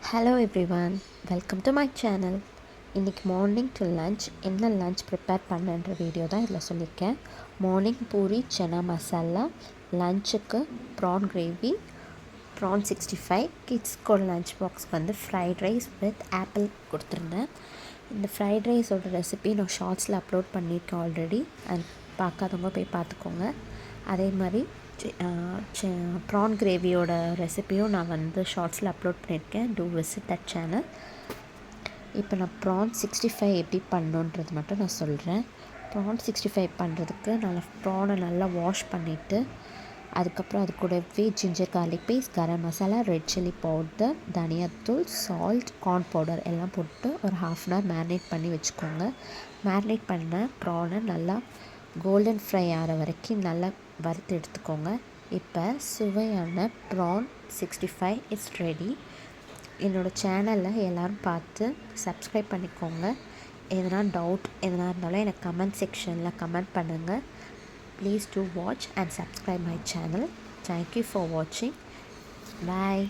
Hello everyone, welcome to my channel. இன்றைக்கி morning to lunch என்ன lunch prepare பண்ணுன்ற video தான் இதில் சொல்லியிருக்கேன். மார்னிங் பூரி சனா மசாலா, லன்ச்சுக்கு ப்ரான் கிரேவி, ப்ரான் 65. கிட்ஸ்கோட லன்ச் பாக்ஸ்க்கு வந்து ஃப்ரைட் ரைஸ் வித் ஆப்பிள் கொடுத்துருந்தேன். இந்த ஃப்ரைட் ரைஸோட ரெசிபி நான் ஷார்ட்ஸில் அப்லோட் பண்ணியிருக்கேன் ஆல்ரெடி. அண்ட் பார்க்காதவங்க போய் பார்த்துக்கோங்க. அதே மாதிரி ப்ரான் கிரேவியோட ரெசிப்பியும் நான் வந்து ஷார்ட்ஸில் அப்லோட் பண்ணியிருக்கேன். To visit that channel. இப்போ நான் ப்ரான் 65 எப்படி பண்ணணுன்றது மட்டும் நான் சொல்கிறேன். ப்ரான் 65 பண்ணுறதுக்கு ப்ரானை நல்லா வாஷ் பண்ணிவிட்டு அதுக்கப்புறம் அது கூடவே ginger garlic paste, garam masala, red chilli powder, தனியாத்தூள், சால்ட், கார்ன் பவுடர் எல்லாம் போட்டு ஒரு 1/2 hour மேரினேட் பண்ணி வச்சுக்கோங்க. மேரினேட் பண்ண ப்ரானை நல்லா கோல்டன் ஃப்ரை ஆகிற வரைக்கும் நல்லா வறுத்து எடுத்துக்கோங்க. இப்போ சுவையான ப்ரான் 65 இஸ் ரெடி. என்னோடய சேனலில் எல்லோரும் பார்த்து சப்ஸ்கிரைப் பண்ணிக்கோங்க. எதனா டவுட் எதனா இருந்தாலும் எனக்கு கமெண்ட் செக்ஷனில் கமெண்ட் பண்ணுங்கள். Please do watch and subscribe my channel. Thank you for வாட்சிங். பாய்.